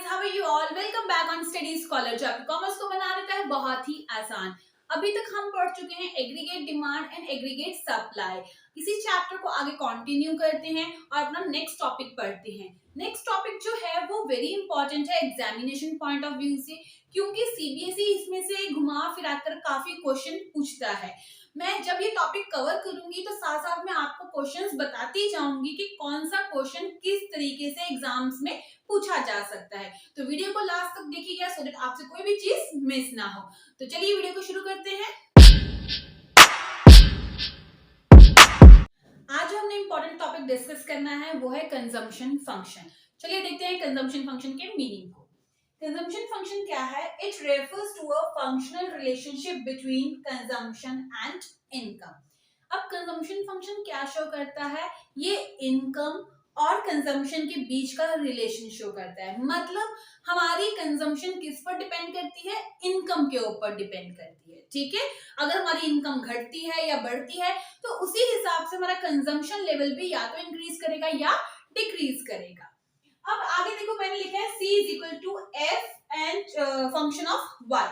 Guys, how are you all? Welcome back on study scholar, जो आपको commerce को बना देता है बहुत ही आसान। अभी तक हम पढ़ चुके हैं aggregate demand and aggregate supply. इसी चैप्टर को आगे कंटिन्यू करते हैं और अपना नेक्स्ट टॉपिक पढ़ते हैं। नेक्स्ट टॉपिक जो है वो वेरी इंपॉर्टेंट है एग्जामिनेशन पॉइंट ऑफ व्यू से, क्योंकि सीबीएसई इसमें से घुमा फिरा कर काफी क्वेश्चन पूछता है। मैं जब ये टॉपिक कवर करूंगी तो साथ साथ में आपको क्वेश्चंस बताती जाऊंगी कि कौन सा क्वेश्चन किस तरीके से एग्जाम्स में पूछा जा सकता है। तो वीडियो को लास्ट तक देखिएगा सो दैट आपसे कोई भी चीज मिस ना हो। तो चलिए वीडियो को शुरू करते हैं। आज जो हमने इंपॉर्टेंट टॉपिक डिस्कस करना है वो है कंजम्पशन फंक्शन। चलिए देखते हैं कंजम्पशन फंक्शन के मीनिंग को। कंजम्पशन फंक्शन क्या है? It refers to a functional relationship between consumption and income. अब कंजम्पशन फंक्शन क्या शो करता है? ये इनकम और कंजम्पशन के बीच का रिलेशन शो करता है। मतलब हमारी कंजम्पशन किस पर डिपेंड करती है? इनकम के ऊपर डिपेंड करती है। ठीक है, अगर हमारी इनकम घटती है या बढ़ती है तो उसी हिसाब से हमारा कंजम्पशन लेवल भी या तो इंक्रीज करेगा या डिक्रीज करेगा। अब आगे देखो, मैंने लिखा है C is equal to F and function of y।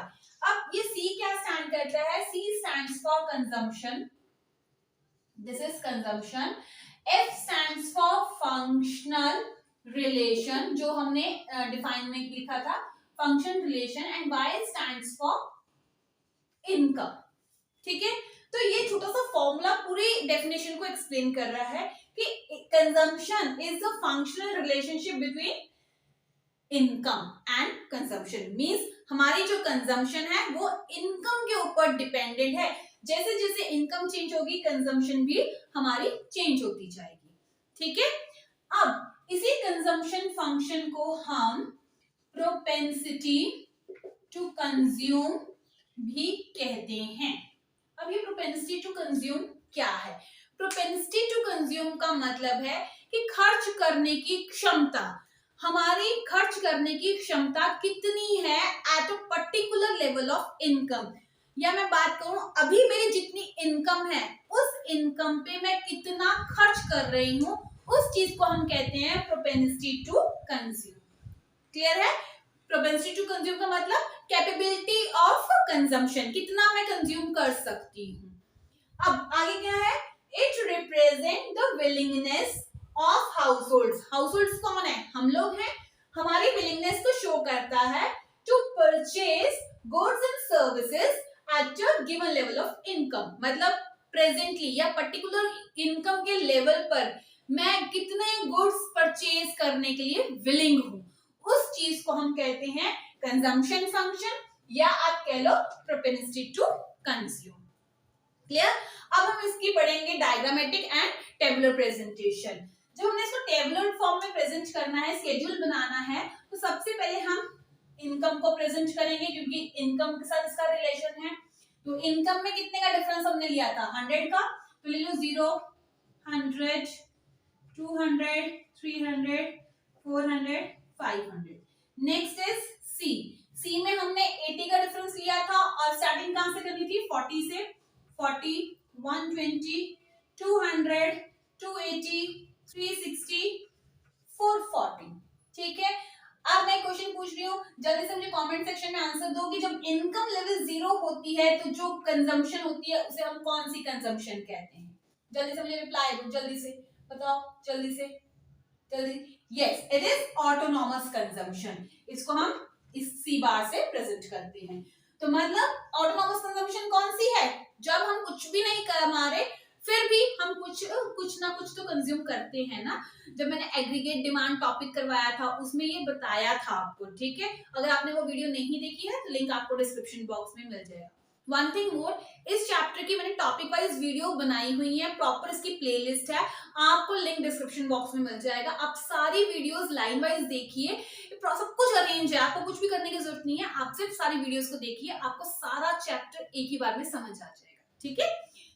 अब ये C क्या स्टैंड करता है? C stands for consumption, this is consumption. F stands for functional relation, जो हमने डिफाइन में लिखा था function relation, and Y stands for income. ठीक है, तो ये छोटा सा फॉर्मूला पूरी डेफिनेशन को एक्सप्लेन कर रहा है कि consumption is the functional relationship between income and consumption. Means हमारी जो कंजम्पशन है वो इनकम के ऊपर डिपेंडेंट है। जैसे जैसे इनकम चेंज होगी कंजम्पशन भी हमारी चेंज होती जाएगी। ठीक है, अब इसी कंजम्पशन फंक्शन को हम प्रोपेंसिटी टू कंज्यूम भी कहते हैं। अब ये प्रोपेंसिटी टू कंज्यूम क्या है? प्रोपेंसिटी टू कंज्यूम का मतलब है कि खर्च करने की क्षमता, हमारी खर्च करने की क्षमता कितनी है at a particular level of income. या मैं बात करूं, अभी मेरी जितनी इनकम है उस इनकम पे मैं कितना खर्च कर रही हूं, उस चीज को हम कहते हैं प्रोपेंसिटी टू कंज्यूम। क्लियर है? प्रोपेंसिटी टू कंज्यूम का मतलब कैपेबिलिटी ऑफ कंजम्पशन, कितना मैं कंज्यूम कर सकती हूँ। अब आगे क्या है? It represent the willingness of households. Households कौन है? हम लोग हैं। हमारी विलिंगनेस को शो करता है to purchase goods and services at a given level of income. मतलब प्रेजेंटली या पर्टिकुलर इनकम के लेवल पर मैं कितने गुड्स परचेज करने के लिए विलिंग हूँ, उस चीज को हम कहते हैं कंजम्पशन फंक्शन, या आप कह लो प्रोपेंसिटी टू कंज्यूम। क्लियर? अब हम इसकी पढ़ेंगे डायग्रामेटिक एंड टेबुलर प्रेजेंटेशन। जब हमने इसको टेबुलर फॉर्म में प्रेजेंट करना है, शेड्यूल बनाना है, तो सबसे पहले हम इनकम को प्रेजेंट करेंगे, क्योंकि इनकम के साथ इसका रिलेशन है। तो इनकम में कितने का डिफरेंस हमने लिया था? 100 का। तो ले लो 0, 100, 200, 300, 400, 500। नेक्स्ट इज सी। सी में हमने 80 का डिफरेंस लिया था और स्टार्टिंग कहां से करनी थी? 40 से। 40, 120, 200, 280, 360, 440। ठीक है, अब मैं क्वेश्चन पूछ रही हूँ, जल्दी से मुझे कमेंट सेक्शन में आंसर दो कि जब इनकम लेवल 0 होती है तो जो कंजम्पशन होती है उसे हम कौन सी कंजम्पशन कहते हैं? जल्दी से मुझे रिप्लाई दो, जल्दी से बताओ, जल्दी से, जल्दी। Yes, it is autonomous consumption. इसको हम इस सी बार से प्रेजेंट करते हैं। तो मतलब ऑटोनॉमस कंजम्पशन कौन सी है? जब हम कुछ भी नहीं कमा रहे फिर भी हम कुछ ना कुछ तो कंज्यूम करते हैं ना। जब मैंने एग्रीगेट डिमांड टॉपिक करवाया था उसमें ये बताया था आपको। ठीक है, अगर आपने वो वीडियो नहीं देखी है तो लिंक आपको डिस्क्रिप्शन बॉक्स में मिल जाएगा। वन थिंग मोर, इस चैप्टर की मैंने टॉपिक वाइज वीडियो बनाई हुई है, प्रॉपर इसकी प्लेलिस्ट है, आपको लिंक डिस्क्रिप्शन बॉक्स में मिल जाएगा। आप सारी वीडियोस लाइन वाइज देखिए, सब कुछ अरेंज है, आपको कुछ भी करने की जरूरत नहीं है, आप सिर्फ सारी वीडियोस को देखिए, आपको सारा चैप्टर एक ही बार में समझ आ जाएगा। ठीक है,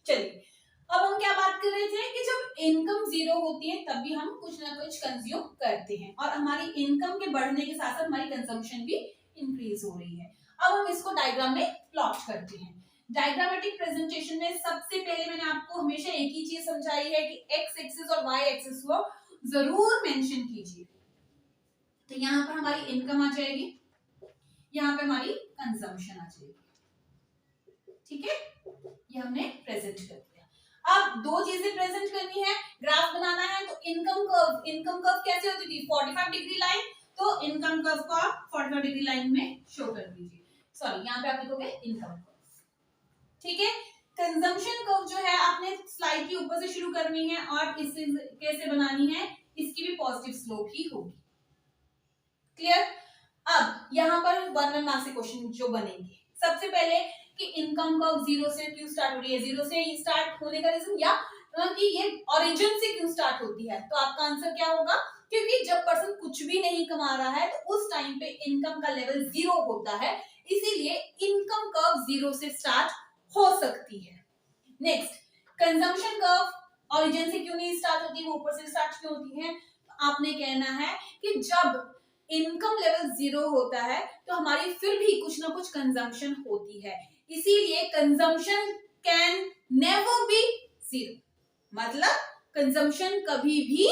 चलिए अब हम क्या बात कर रहे थे कि जब इनकम 0 होती है तब भी हम कुछ ना कुछ कंज्यूम करते हैं, और हमारी इनकम के बढ़ने के साथ साथ हमारी कंजम्पशन भी इंक्रीज हो रही है। अब हम इसको डायग्राम में प्लॉट करते हैं। डायग्रामेटिक प्रेजेंटेशन में सबसे पहले मैंने आपको हमेशा एक ही चीज समझाई है कि एक्स एक्सिस और वाई एक्सिस को जरूर मेंशन कीजिए। तो तो यहाँ पर हमारी इनकम आ जाएगी, यहाँ पे हमारी कंजम्पशन आ जाएगी। ठीक है, ये हमने प्रेजेंट कर दिया। अब दो चीजें प्रेजेंट करनी है, ग्राफ बनाना है। तो इनकम कर्व कैसे होती थी, 45 डिग्री लाइन। तो इनकम कर्व को आप 45 डिग्री लाइन में शो कर दीजिए। सॉरी, यहाँ पे आप लिखोगे इनकम कर्व। ठीक है, कंजम्पशन कर्व जो है आपने स्लाइड के ऊपर से शुरू करनी है और इसे कैसे बनानी है, इसकी भी पॉजिटिव स्लोप ही होगी। क्लियर। अब यहाँ पर 1 मार्क्स के क्वेश्चन जो बनेंगे, सबसे पहले कि इनकम कर्व जीरो से क्यों स्टार्ट हो रही है, जीरो से स्टार्ट होने का रीजन, या कि ये ओरिजिन से क्यों स्टार्ट होती है। तो आपका आंसर क्या होगा, क्योंकि जब पर्सन कुछ भी नहीं कमा रहा है तो उस टाइम पे इनकम का लेवल जीरो होता है, इसीलिए इनकम कर्व जीरो से स्टार्ट हो सकती है। नेक्स्ट, कंजम्पशन कर्व ओरिजिन से क्यों नहीं स्टार्ट होती, वो ऊपर से स्टार्ट क्यों होती है। आपने कहना है कि जब इनकम लेवल जीरो होता है तो हमारी फिर भी कुछ ना कुछ कंजम्पशन होती है, इसीलिए consumption can never be zero, मतलब कंजम्पशन कभी भी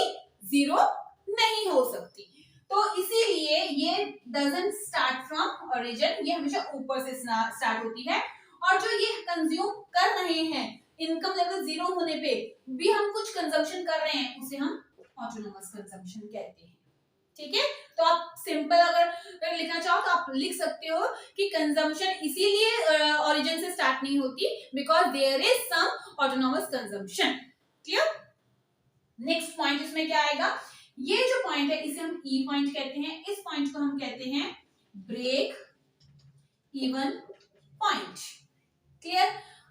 जीरो नहीं हो सकती। तो इसीलिए ये डजंट स्टार्ट फ्रॉम ओरिजिन, ये हमेशा ऊपर से स्टार्ट होती है। और जो ये कंज्यूम कर रहे हैं, इनकम लेवल जीरो होने पे भी हम कुछ कंजम्पशन कर रहे हैं, उसे हम ऑटोनोमस कंजम्पशन कहते हैं। ठीक है, तो आप सिंपल अगर लिखना चाहो तो आप लिख सकते हो कि कंजम्पशन इसीलिए ओरिजिन से स्टार्ट नहीं होती, because there is some autonomous consumption. Clear. Next point इसमें क्या आएगा, ये जो पॉइंट है इसे हम ई पॉइंट कहते हैं, इस पॉइंट को हम कहते हैं ब्रेक इवन पॉइंट। क्लियर।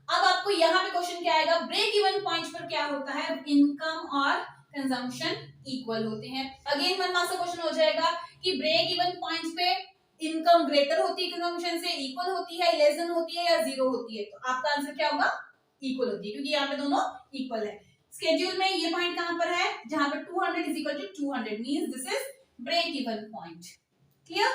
अब आपको यहाँ पे क्वेश्चन क्या आएगा, ब्रेक इवन पॉइंट पर क्या होता है, इनकम और कंजम्पशन इक्वल होते हैं। अगेन 1 मार्क्स का क्वेश्चन हो जाएगा कि ब्रेक इवन पॉइंट पे इनकम ग्रेटर होती है कंजम्पशन से, इक्वल होती है, लेस देन होती है या जीरो होती है। तो आपका आंसर क्या होगा, इक्वल होती है, क्योंकि यहाँ पे दोनों इक्वल है। स्केड्यूल में ये पॉइंट कहां पर है, जहां पे 200 is equal to 200 means this is break even point. Clear.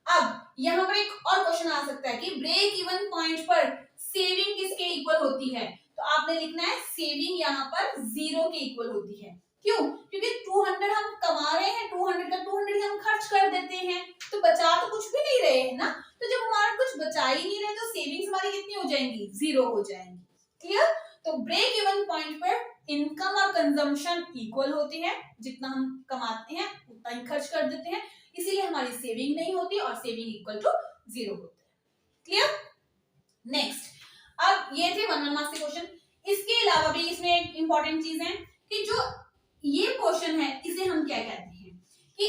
अब यहाँ पर एक और क्वेश्चन आ सकता है कि ब्रेक इवन पॉइंट पर सेविंग किसके इक्वल होती है। तो आपने लिखना है सेविंग यहाँ पर जीरो के इक्वल होती है। क्यों, क्योंकि 200 हम कमा रहे हैं, 200 का 200 हम खर्च कर देते हैं, तो बचा तो कुछ भी नहीं रहे हैं ना। तो जब हमारा कुछ बचा ही नहीं रहे तो सेविंग्स हमारी कितनी हो जाएंगी, जीरो हो जाएंगी। क्लियर। तो ब्रेक इवन पॉइंट पर इनकम और कंजम्पशन इक्वल होती है, जितना हम कमाते हैं उतना ही खर्च कर देते हैं, इसीलिए हमारी सेविंग नहीं होती और सेविंग इक्वल टू जीरो होता है। क्लियर। नेक्स्ट, अब ये थे 1 मार्क्स के क्वेश्चन। इसके अलावा भी इसमें एक इंपॉर्टेंट चीज है कि जो ये क्वेश्चन है इसे हम क्या कहते हैं कि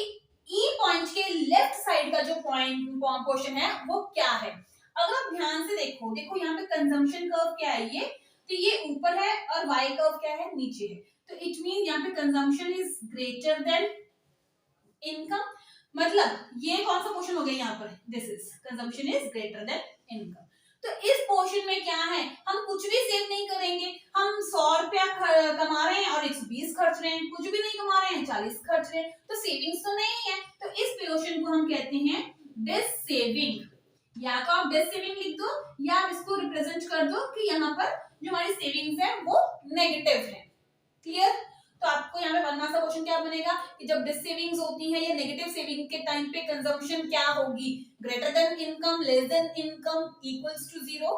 ई पॉइंट के लेफ्ट साइड का जो पॉइंट क्वेश्चन है वो क्या है। अगर आप ध्यान से देखो यहाँ पे कंजम्पशन कर्व क्या है, ये तो ये ऊपर है और वाई कर्व क्या है, नीचे है। तो इट मीन यहाँ पे consumption is greater than income, मतलब ये कौन सा क्वेश्चन हो गया यहाँ पर, this is consumption is greater than income. तो इस पोर्शन में क्या है, हम कुछ भी सेव नहीं करेंगे, हम 100 रुपया कमा रहे हैं और 120 खर्च रहे हैं, कुछ भी नहीं कमा रहे हैं 40 खर्च रहे हैं, तो सेविंग्स तो नहीं है। तो इस पोर्शन को हम कहते हैं डिस सेविंग, या तो आप डिस सेविंग लिख दो या आप इसको रिप्रेजेंट कर दो कि यहाँ पर जो हमारी सेविंग्स है वो नेगेटिव है। क्लियर। तो आपको यहाँ पे 1 मार्क्स का क्वेश्चन क्या बनेगा कि जब डिस सेविंग्स होती है या नेगेटिव सेविंग के टाइम पे कंजम्पशन क्या होगी, greater than income, less than income, equals to zero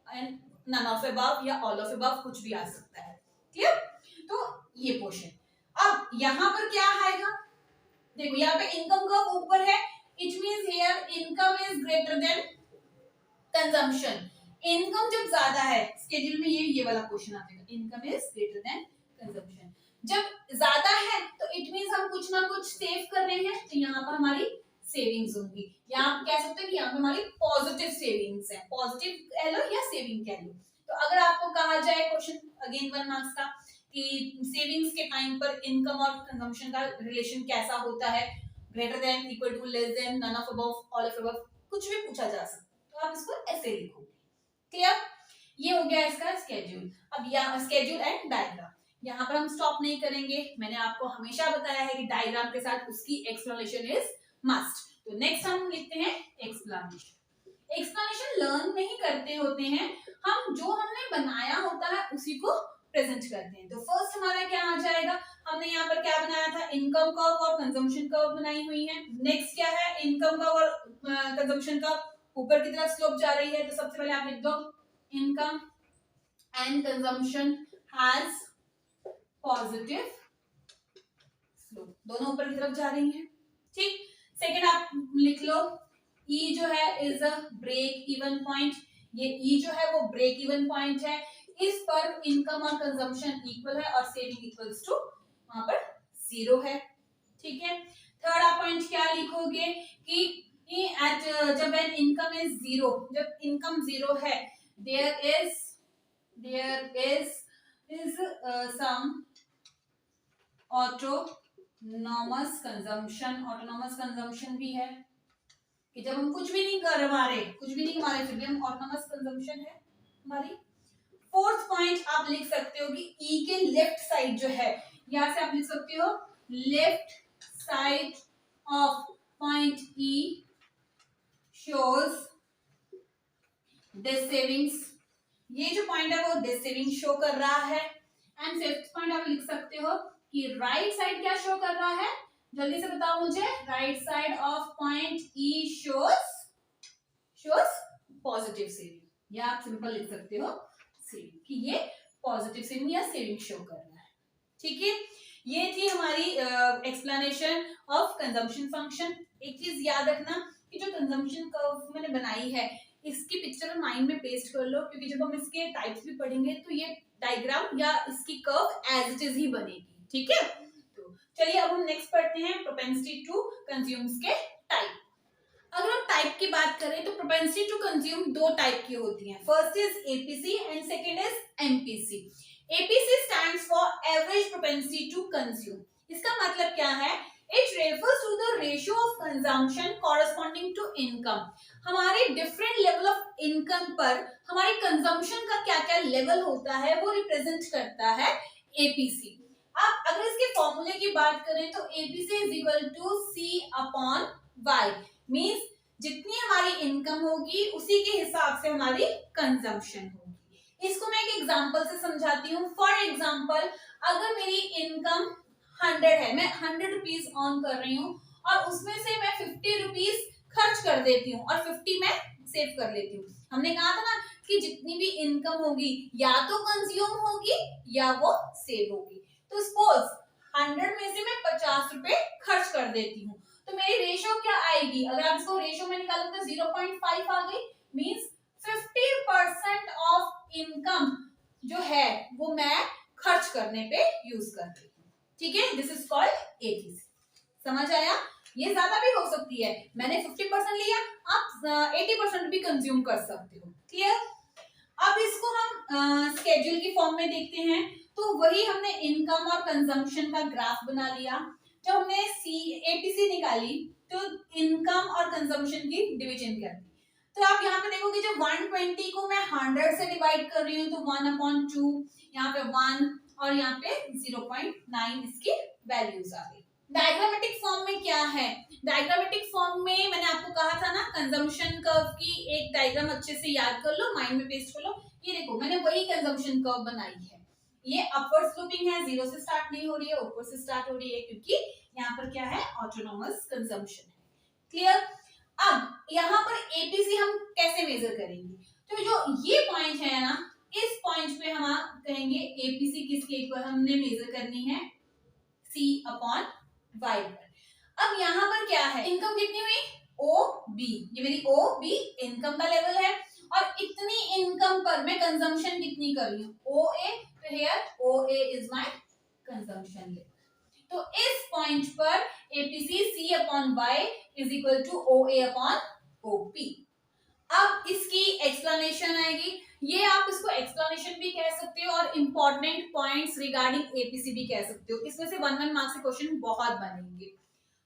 and none of above या ऑल ऑफ अबव, कुछ भी आ सकता है। क्लियर। तो ये पोर्शन, अब यहाँ पर क्या आएगा, देखो यहाँ पे इनकम का ऊपर है, it means here income is greater then consumption. Income जब ज्यादा है, स्केड्यूल में ये वाला क्वेश्चन आएगा, income is greater then consumption. जब ज्यादा है तो इट मींस हम कुछ ना कुछ सेव कर रहे हैं, तो यहाँ पर हमारी सेविंग्स होंगी, या आप कह सकते हैं कि यहाँ पे हमारी पॉजिटिव सेविंग्स है, पॉजिटिव कह लो या सेविंग कह लो। तो अगर आपको कहा जाए क्वेश्चन अगेन 1 मार्क्स का कि सेविंग्स के टाइम पर इनकम और कंजम्पशन का रिलेशन कैसा होता है, greater than, equal to, less than, none of above, all of above, कुछ भी पूछा जा सकता है, तो आप इसको ऐसे लिखोगे। क्लियर। ये हो गया इसका स्केड्यूल। अब यहाँ स्केड्यूल एंड डायग्राम, यहाँ पर हम स्टॉप नहीं करेंगे, मैंने आपको हमेशा बताया है कि डायग्राम के साथ उसकी एक्सप्लेनेशन इज मस्ट। तो नेक्स्ट हम लिखते हैं एक्सप्लेनेशन। एक्सप्लेनेशन लर्न नहीं करते होते हैं हम, जो हमने बनाया होता है उसी को प्रेजेंट करते हैं। तो फर्स्ट हमारा क्या आ जाएगा, हमने यहाँ पर क्या बनाया था, इनकम कर्व और कंजम्पशन कर्व बनाई हुई है। नेक्स्ट क्या है, इनकम कर्व और कंजम्पशन कर्व ऊपर की तरफ स्लोप जा रही है, तो सबसे पहले आप लिख दो income and consumption has positive slope, दोनों ऊपर की तरफ जा रही हैं। ठीक, सेकंड आप लिख लो ई जो है is a break even point, ये ई जो है वो ब्रेक इवन पॉइंट है, इस पर इनकम और कंजम्पशन इक्वल है और सेविंग इक्वल्स टू वहां पर 0 है। ठीक है, थर्ड आप पॉइंट क्या लिखोगे कि एट जब इनकम इज 0, जब इनकम 0 है, there is some autonomous consumption भी है, कि जब हम कुछ भी नहीं कमा रहे फिर भी हम ऑटोनॉमस कंजम्पशन है हमारी। फोर्थ पॉइंट आप लिख सकते हो कि ई के लेफ्ट साइड जो है, यहां से आप लिख सकते हो left side of point E shows that savings, ये जो पॉइंट है वो डेट सेविंग शो कर रहा है। एंड फिफ्थ पॉइंट आप लिख सकते हो कि राइट साइड क्या शो कर रहा है, जल्दी से बताओ मुझे, right side of point E shows positive saving, या आप सिंपल लिख सकते हो सेविंग, कि ये पॉजिटिव सेविंग या सेविंग शो कर रहा है। ठीक है, ये थी हमारी एक्सप्लेनेशन ऑफ कंजम्पशन फंक्शन। एक चीज याद रखना कि जो कंजम्पशन कर्व मैंने बनाई है, इसकी पिक्चर माइंड में पेस्ट कर लो, क्योंकि जब हम इसके टाइप्स भी पढ़ेंगे तो ये डायग्राम या इसकी कर्व एज इट इज ही बनेगी। ठीक है, तो चलिए अब हम नेक्स्ट पढ़ते हैं प्रोपेंसिटी टू कंज्यूम्स के टाइप। अगर हम टाइप की बात करें तो प्रोपेंसिटी टू कंज्यूम दो टाइप की होती हैं, first is APC and second is MPC. APC stands for average propensity to consume. इसका मतलब क्या है, it refers to the ratio of consumption corresponding to income. हमारे डिफरेंट लेवल ऑफ इनकम पर हमारे कंजम्पशन का क्या क्या लेवल होता है वो रिप्रेजेंट करता है एपीसी। अब अगर इसके फॉर्मूले की बात करें तो APC is equal to C upon Y, means जितनी हमारी इनकम होगी उसी के हिसाब से हमारी कंजम्पशन होगी। इसको मैं एक एग्जांपल से समझाती हूँ। फॉर एग्जांपल, अगर मेरी इनकम 100 है, मैं 100 रुपीज अर्न कर रही हूँ और उसमें से मैं 50 रुपीज खर्च कर देती हूँ और 50 मैं सेव कर लेती हूँ। हमने कहा था ना कि जितनी भी इनकम होगी या तो कंज्यूम होगी या वो सेव होगी। तो सपोज 100 में से मैं 50 रुपए खर्च कर देती हूँ, तो मेरी रेशियो क्या आएगी, अगर आप इसको रेशियो में निकालो तो 0.5 आ गई, मींस 50% ऑफ इनकम जो है वो मैं खर्च करने पे यूज कर रही हूँ। ठीक है, दिस इज कॉल्ड एपीसी। समझ आया, ये ज्यादा भी हो सकती है, मैंने 50% लिया, आप 80% भी कंज्यूम कर सकते हो। क्लियर, अब इसको हम स्केड्यूल की फॉर्म में देखते हैं। तो वही हमने इनकम और कंजम्पशन का ग्राफ बना लिया। जब हमने एपीसी निकाली तो इनकम और कंजम्पशन की डिवीजन कर दी। तो आप यहाँ पे देखोगे जब 120 को मैं 100 से डिवाइड कर रही हूँ तो 1/2, यहाँ पे 1 और यहाँ पे 0.9 इसकी वैल्यूज आ गई। डायग्रामेटिक फॉर्म में क्या है, डायग्रामेटिक फॉर्म में मैंने आपको कहा था ना, कंजम्पशन कर्व की एक डायग्राम अच्छे से याद कर लो, माइंड में पेस्ट कर लो। ये देखो मैंने वही कंजम्पशन कर्व बनाई है, ये अपवर्ड स्लोपिंग है, 0 से स्टार्ट नहीं हो रही है, ऊपर से स्टार्ट हो रही है, क्योंकि यहाँ पर क्या है, ऑटोनॉमस कंजम्पशन है। क्लियर, अब यहाँ पर एपीसी हम कैसे मेजर करेंगे, तो जो ये पॉइंट है ना, इस पॉइंट पे हम कहेंगे एपीसी किसके इक्वल हमने मेजर करनी है, सी अपॉन वाई पर। अब यहाँ पर क्या है, इनकम कितनी हुई, ओ बी, ये मेरी ओ बी इनकम का लेवल है, और इतनी इनकम पर मैं कंजम्पशन कितनी कर रही हूँ, ओ ए, तो here O A is my consumption level. तो इस पॉइंट पर APC C upon Y is equal to O A upon O P. अब इसकी एक्सप्लेनेशन आएगी, ये आप इसको एक्सप्लेनेशन भी कह सकते हो और इंपॉर्टेंट पॉइंट्स रिगार्डिंग एपीसी भी कह सकते हो। इसमें से 1 मार्क्स के क्वेश्चन बहुत बनेंगे।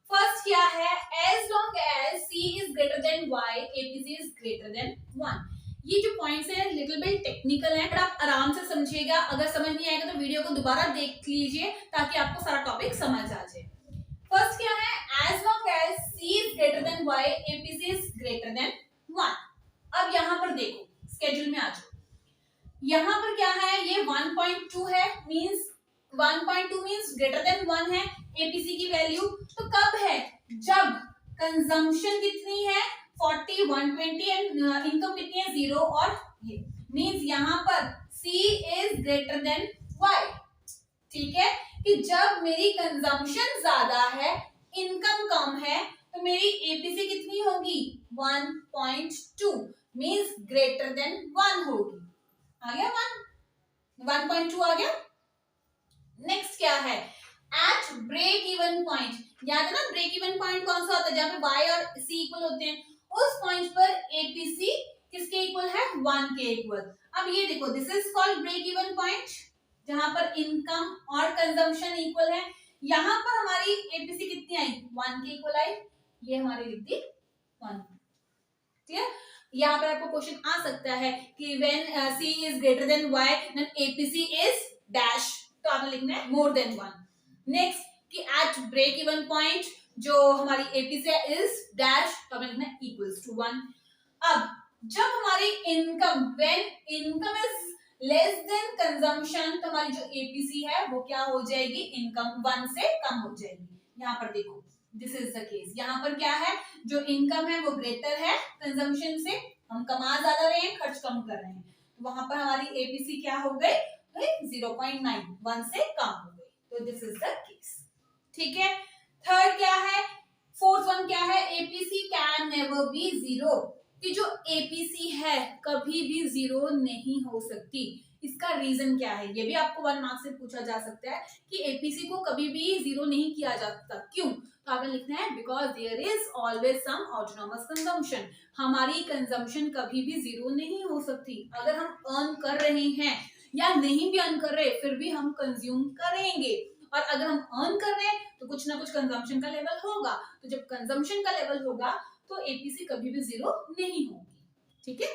फर्स्ट क्या है, as long as C is greater than Y APC is greater than 1। ये जो पॉइंट्स हैं लिटिल बिट टेक्निकल हैं, पर आप आराम से समझिएगा। अगर समझ नहीं आएगा तो वीडियो को दोबारा देख लीजिए ताकि आपको सारा टॉपिक समझ आ जाए। फर्स्ट क्या है, as long as C is greater than Y APC is greater than 1। अब यहाँ पर देखो, स्केड्यूल में आ जाओ, यहाँ पर क्या है, ये 1.2 है, मींस 1.2 मींस ग्रेटर देन 1 है एपीसी की वैल्यू। तो कब है, जब कंजम्पशन कितनी है 40, 120 एंड इनकम कितनी है 0 और ये, मींस यहाँ पर C is greater than Y। ठीक है, कि जब मेरी कंजम्पशन ज्यादा है, इनकम कम है, तो मेरी एपीसी कितनी होगी 1.2 मींस ग्रेटर देन 1 होगी। आ गया 1.2 आ गया। नेक्स्ट क्या है, एट ब्रेक इवन पॉइंट, याद है ना ब्रेक इवन पॉइंट कौन सा होता है, जहां पे y और c इक्वल होते हैं, उस पॉइंट पर एपीसी किसके इक्वल है 1 के इक्वल। अब ये देखो, this is called break even point, जहां पर इनकम और कंजम्पशन इक्वल है। यहां पर हमारी एपीसी कितनी आई 1 के इक्वल आई, ये हमारी लिख दी 1। क्लियर, यहाँ पर आपको क्वेश्चन आ सकता है कि when c is greater than y then APC is dash, तो आपने लिखना है मोर देन 1। नेक्स्ट कि एट ब्रेक इवन पॉइंट जो हमारी एपीसी इज डैश, तो आपने लिखना है इक्वल्स टू 1। अब जब हमारी income, when income is less than consumption, तो हमारी जो एपीसी है वो क्या हो जाएगी, इनकम 1 से कम हो जाएगी। यहाँ पर देखो दिस इज द केस, यहाँ पर क्या है, जो इनकम है वो ग्रेटर है कंजम्पशन से, हम कमा ज्यादा रहे हैं खर्च कम कर रहे हैं, तो वहां पर हमारी एपीसी क्या हो गई 0.9, 1 से कम हो गई। तो दिस इज द केस। ठीक है, थर्ड क्या है, फोर्थ वन क्या है, APC can never be zero, कि जो एपीसी है कभी भी जीरो नहीं हो सकती। इसका रीजन क्या है, ये भी आपको 1 मार्क्स से पूछा जा सकता है कि एपीसी को कभी भी जीरो नहीं किया जा सकता, क्यों, तो आपने लिखना है because there is always some autonomous consumption, हमारी कंजम्पशन कभी भी जीरो नहीं हो सकती। अगर हम अर्न कर रहे हैं या नहीं भी अर्न कर रहे, फिर भी हम कंज्यूम करेंगे, और अगर हम अर्न कर रहे हैं तो कुछ ना कुछ कंजम्पशन का लेवल होगा, तो जब कंजम्पशन का लेवल होगा तो एपीसी कभी भी जीरो नहीं होगी। ठीक है,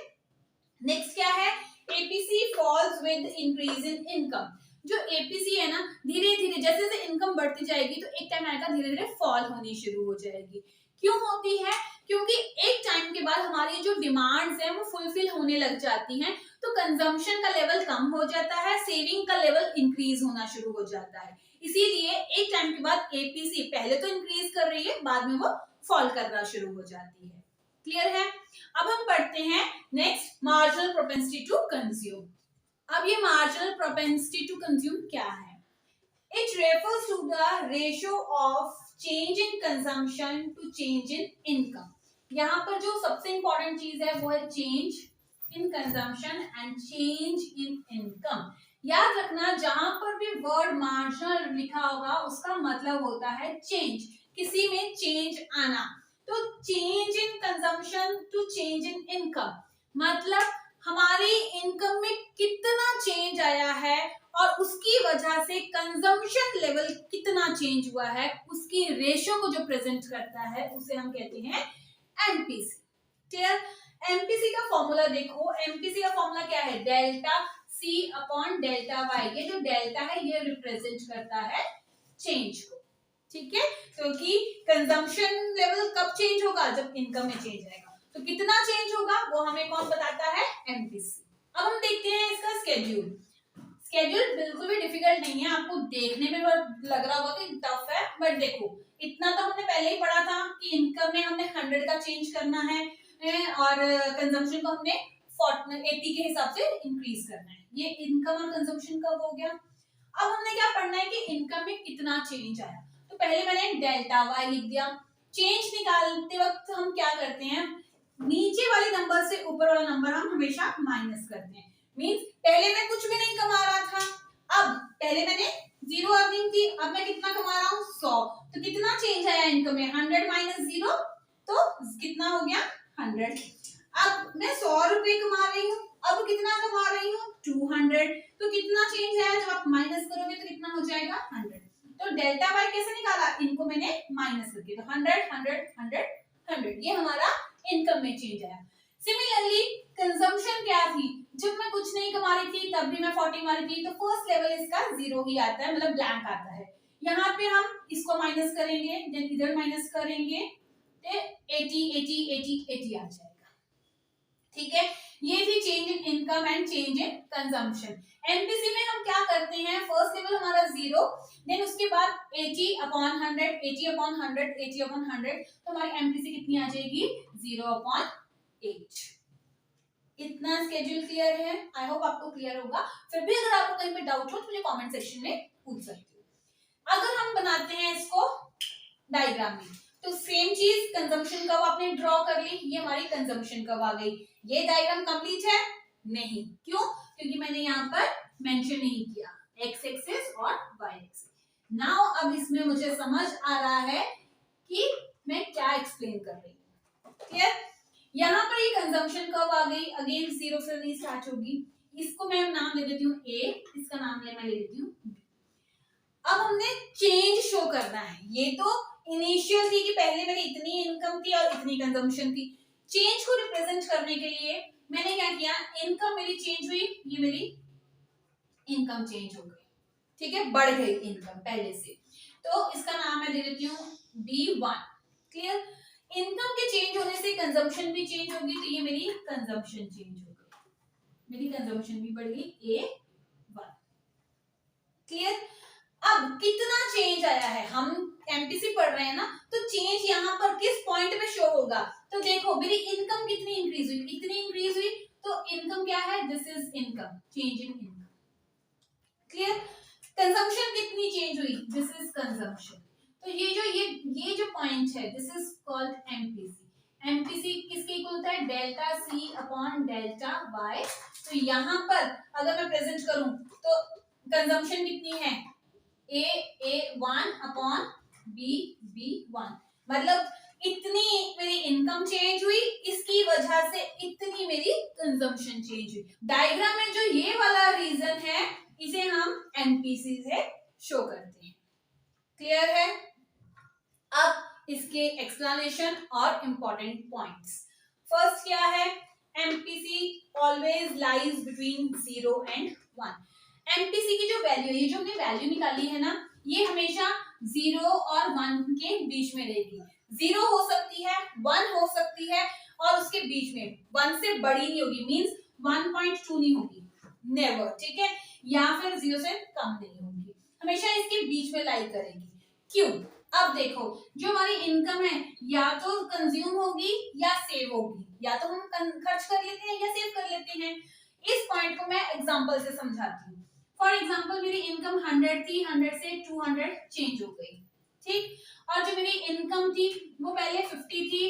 नेक्स्ट क्या है, APC falls with increase in income, जो एपीसी है ना धीरे धीरे जैसे जैसे इनकम बढ़ती जाएगी तो एक टाइम आएगा धीरे धीरे फॉल होनी शुरू हो जाएगी। क्यों होती है, क्योंकि एक टाइम के बाद हमारी जो डिमांड्स हैं वो फुलफिल होने लग जाती हैं, तो कंजम्पशन का लेवल कम हो जाता है, सेविंग का लेवल इंक्रीज होना शुरू हो जाता है। इसीलिए एक टाइम के बाद एपीसी पहले तो इंक्रीज कर रही है, बाद में वो फॉल करना शुरू हो जाती है। क्लियर है, अब हम पढ़ते हैं next marginal propensity to consume. अब ये मार्जिनल प्रोपेंसिटी टू कंज्यूम क्या है, it refers to the ratio of change in consumption to change in income. यहाँ पर जो सबसे इंपॉर्टेंट चीज है वो है change in consumption and change in income. याद रखना जहां पर भी वर्ड मार्जिनल लिखा होगा उसका मतलब होता है चेंज, किसी में चेंज आना। तो change in consumption to change in income मतलब हमारी इनकम में कितना चेंज आया है और उसकी वजह से कंजम्पशन लेवल कितना चेंज हुआ है, उसकी रेशियो को जो प्रेजेंट करता है उसे हम कहते हैं एमपीसी। क्लियर, एमपीसी का फॉर्मूला देखो, एमपीसी का फॉर्मूला क्या है, delta C upon delta Y. ये जो डेल्टा है ये रिप्रेजेंट करता है चेंज को। ठीक है, क्योंकि कंजम्पशन लेवल कब चेंज होगा, जब इनकम में चेंज आएगा, तो कितना चेंज होगा वो हमें कौन बताता है, एमपीसी। अब हम देखते हैं इसका स्केड्यूल। स्केड्यूल बिल्कुल भी डिफिकल्ट नहीं है, आपको देखने में लग रहा होगा कि टफ है, बट देखो इतना तो हमने पहले ही पढ़ा था कि इनकम में हमने 100 का चेंज करना है और कंजम्पशन को हमने 80 के हिसाब से इंक्रीज करना है। ये इनकम और कंजम्पशन कब हो गया। अब हमने क्या पढ़ना है कि इनकम में कितना चेंज आया, तो पहले मैंने डेल्टा वाई लिख दिया। चेंज निकालते वक्त हम क्या करते हैं, नीचे वाले नंबर से ऊपर वाला नंबर हम हमेशा माइनस करते हैं। मींस पहले मैं कुछ भी नहीं कमा रहा था, अब पहले मैंने 0 अर्निंग थी, अब मैं कितना कमा रहा हूँ 100, तो कितना चेंज आया इनकम में 100 माइनस 0, तो कितना हो गया 100। अब मैं 100 रुपए कमा रही हूँ, अब कितना कमा रही हूँ 200, तो कितना चेंज है, जब आप माइनस करोगे तो कितना हो जाएगा 100। तो डेल्टा वाई कैसे निकाला, इनको मैंने माइनस करके, तो 100 100 100 100, ये हमारा इनकम में चेंज आया। सिमिलरली कंजम्पशन क्या थी, जब मैं कुछ नहीं कमा रही थी तब भी मैं 40 मारी थी, तो फर्स्ट लेवल इसका 0 ही आता है, मतलब ब्लैंक आता है। यहाँ पे हम इसको माइनस करेंगे, देन इधर माइनस करेंगे, तो 80 80 80 80 आ जाएगा। ठीक है, ये थी change in income and change in consumption. MPC में हम क्या करते हैं, फर्स्ट लेवल हमारा 0, देन उसके बाद 80/100, 80/100, 80/100, तो हमारी एमपीसी कितनी आ जाएगी 0/8। इतना स्केड्यूल क्लियर है? आई होप आपको क्लियर होगा। फिर भी अगर आपको कहीं पे डाउट हो तो मुझे कमेंट सेक्शन में पूछ सकते हो। अगर हम बनाते हैं इसको डायग्राम में, तो सेम चीज कंजम्पशन कर्व आपने ड्रॉ कर ली, ये हमारी कंजम्पशन कर्व आ गई। ये डायग्राम कंप्लीट है? नहीं। क्यों? क्योंकि मैंने यहाँ पर मेंशन नहीं किया एक्स एक्सिस और वाई एक्सिस। नाउ अब इसमें मुझे समझ आ रहा है कि मैं क्या एक्सप्लेन कर रही हूँ। क्लियर? यहाँ पर ये कंजम्पशन कर्व आ गई, अगेन 0 से नहीं स्टार्ट होगी। इसको मैं नाम दे देती हूँ ए, इसका नाम मैं ले देती हूँ बी। अब हमने चेंज शो करना है। ये तो इनिशियल थी कि पहले मेरी इतनी इनकम थी और इतनी कंजम्पशन थी। चेंज को रिप्रेजेंट करने के लिए मैंने क्या किया, इनकम मेरी चेंज हुई, ये मेरी इनकम चेंज हो गई, ठीक है, बढ़ गई इनकम पहले से, तो इसका नाम मैं दे देती हूँ B1। क्लियर? इनकम के चेंज होने से कंजम्पशन भी चेंज होगी, तो ये मेरी कंजम्पशन चेंज हो गई, मेरी कंजम्पशन भी बढ़ गई A1। क्लियर? अब कितना चेंज आया है, हम एमपीसी पढ़ रहे हैं ना, तो चेंज यहाँ पर किस पॉइंट पे शो होगा। तो देखो मेरी इनकम कितनी इंक्रीज हुई, इतनी इंक्रीज हुई, तो इनकम क्या है, this is income, change in income. Clear? Consumption कितनी चेंज हुई, दिस इज कंजम्पशन। तो ये जो पॉइंट है, this is called MPC. MPC किसके इक्वल होता है, delta C upon delta Y. तो यहाँ पर अगर मैं प्रेजेंट करूं तो कंजम्पशन कितनी है, A1 अपॉन B1, मतलब इतनी मेरी इनकम चेंज हुई, इसकी वजह से इतनी मेरी कंजम्पशन चेंज हुई। डायग्राम में जो ये वाला रीजन है, इसे हम एमपीसी से शो करते हैं। क्लियर है? अब इसके एक्सप्लेनेशन और इंपॉर्टेंट पॉइंट्स। फर्स्ट क्या है, MPC always lies between 0 and 1। MPC की जो वैल्यू, ये जो हमने वैल्यू निकाली है ना, ये हमेशा 0 और 1 के बीच में रहेगी। 0 हो सकती है, 1 हो सकती है, और उसके बीच में 1 से बड़ी नहीं होगी, मींस 1.2 नहीं होगी, नेवर, ठीक है, या फिर 0 से कम नहीं होगी, हमेशा इसके बीच में लाई करेगी। क्यों? अब देखो, जो हमारी इनकम है या तो कंज्यूम होगी या सेव होगी, या तो हम खर्च कर लेते हैं या सेव कर लेते हैं। इस पॉइंट को मैं एग्जांपल से समझाती हूँ। फॉर एग्जांपल मेरी इनकम 100 थी, 100 से 200 चेंज हो गई, ठीक, और जो मेरी इनकम थी वो पहले 50 थी,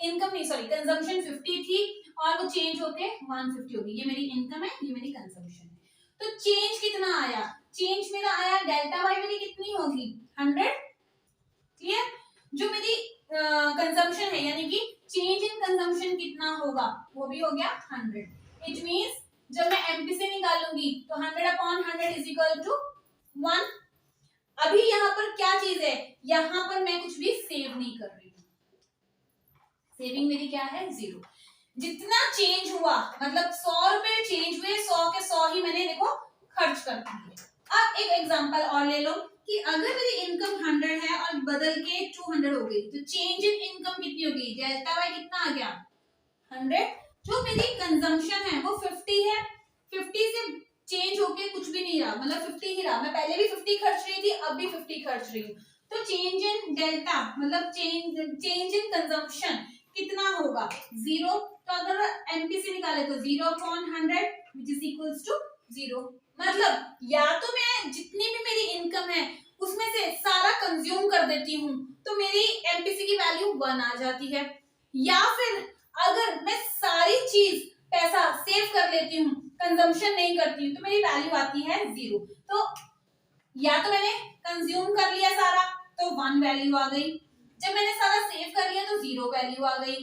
इनकम नहीं सॉरी कंजम्पशन 50 थी, और वो चेंज होके 150 होगी। ये मेरी इनकम है, ये मेरी कंजम्पशन है। तो चेंज कितना आया, चेंज मेरा आया, डेल्टा वाई मेरी कितनी होगी 100। क्लियर? जो मेरी कंजम्पशन है, यानी कि चेंज इन कंजम्पशन कितना होगा, वो भी हो गया 100। इट मींस जब मैं एमपीसी निकालूंगी तो 100/100 इज इक्वल टू 1। अभी यहाँ पर क्या चीज है, यहाँ पर मैं कुछ भी सेव नहीं कर रही हूँ, सेविंग मेरी क्या है 0। जितना चेंज हुआ, मतलब 100 रुपए चेंज हुए, 100 के 100 ही मैंने देखो खर्च कर दिए। अब एक एग्जांपल और ले लो कि अगर मेरी इनकम 100 है और बदल के 200 हो गई, तो चेंज इन इनकम कितनी होगी, डेल्टा वाई कितना आ गया 100। जो मेरी कंजम्पशन है वो 50 है, 50 से चेंज होके कुछ भी नहीं रहा, मतलब 50 ही रहा, मैं पहले भी 50 खर्च रही थी, अब भी 50 खर्च रही हूँ, तो चेंज इन डेल्टा मतलब चेंज इन कंजम्पशन कितना होगा 0। तो अगर एमपीसी निकाले तो 0/100 विच इज इक्वल्स टू 0। मतलब या तो मैं जितनी भी मेरी इनकम है उसमें से सारा कंज्यूम कर देती हूँ, तो मेरी एमपीसी की वैल्यू 1 आ जाती है, या फिर अगर मैं सारी चीज पैसा सेव कर लेती हूँ, कंजम्पशन नहीं करती हूँ, तो मेरी वैल्यू आती है 0। तो या तो मैंने कंज्यूम कर लिया सारा तो 1 वैल्यू आ गई, जब मैंने सारा सेव कर लिया तो 0 वैल्यू आ गई,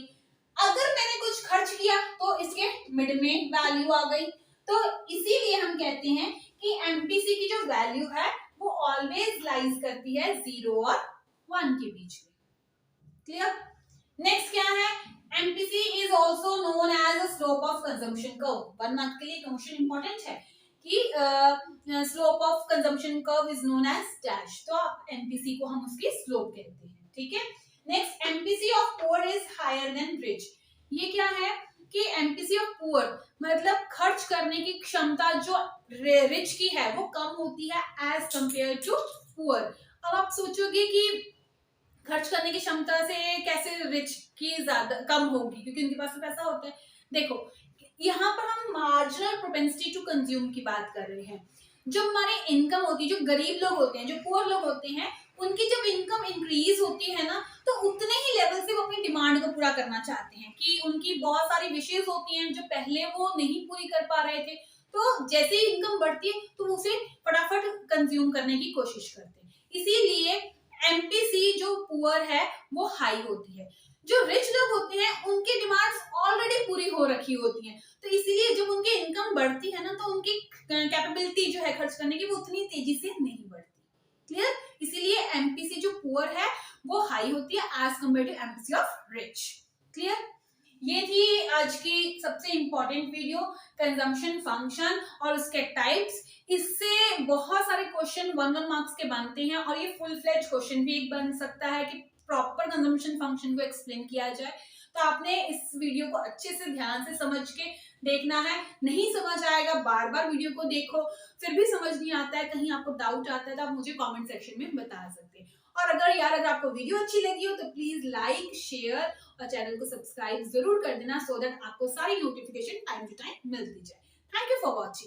अगर मैंने कुछ खर्च किया तो इसके मिड में वैल्यू आ गई। तो इसीलिए हम कहते हैं कि एमपीसी की जो वैल्यू है वो ऑलवेज लाइज करती है 0 और 1 के बीच में। क्लियर? नेक्स्ट क्या है, MPC is also known as a slope of consumption curve. 1 mark के लिए क्वेश्चन इंपॉर्टेंट है कि slope of consumption curve is known as dash, तो एमपीसी को हम उसकी स्लोप कहते हैं, ठीक है। Next, MPC of poor is higher than rich. ये क्या है कि एमपीसी ऑफ पुअर मतलब खर्च करने की क्षमता जो रिच की है वो कम होती है एज कंपेयर टू पुअर। अब आप सोचोगे कि खर्च करने की क्षमता से कैसे रिच की ज्यादा कम होगी, क्योंकि उनके पास तो पैसा होता है। देखो यहाँ पर हम मार्जिनल प्रोपेंसिटी टू कंज्यूम की बात कर रहे हैं। जब हमारी इनकम होती है, जो गरीब लोग होते हैं, जो पुअर लोग होते हैं, उनकी जब इनकम इंक्रीज होती है ना, तो उतने ही लेवल से वो अपनी डिमांड को पूरा करना चाहते हैं, कि उनकी बहुत सारी विशेष होती हैं जो पहले वो नहीं पूरी कर पा रहे थे। तो जैसे ही इनकम बढ़ती है तो उसे फटाफट कंज्यूम करने की कोशिश करते हैं। इसीलिए एमपीसी जो पुअर है वो हाई होती है। जो रिच लोग होते हैं उनकी डिमांड्स ऑलरेडी पूरी हो रखी होती हैं, तो इसीलिए जब उनकी इनकम बढ़ती है ना, तो उनकी कैपेबिलिटी जो है खर्च करने की वो उतनी तेजी से नहीं बढ़ती। क्लियर? इसीलिए एमपीसी जो पुअर है वो हाई होती है as compared to MPC of rich. Clear? ये थी आज की सबसे इंपॉर्टेंट वीडियो, कंजम्पशन फंक्शन और उसके टाइप्स। इससे बहुत सारे क्वेश्चन 1 मार्क्स के बनते हैं, और ये फुल फ्लेज क्वेश्चन भी एक बन सकता है कि प्रॉपर कंजम्पशन फंक्शन को एक्सप्लेन किया जाए। तो आपने इस वीडियो को अच्छे से ध्यान से समझ के देखना है। नहीं समझ आएगा, बार बार वीडियो को देखो, फिर भी समझ नहीं आता है, कहीं आपको डाउट आता है, तो आप मुझे कमेंट सेक्शन में बता सकते हैं। और अगर आपको वीडियो अच्छी लगी हो तो प्लीज लाइक, शेयर और चैनल को सब्सक्राइब जरूर कर देना, सो दैट आपको सारी नोटिफिकेशन टाइम टू टाइम मिलती जाए। Thank you for watching.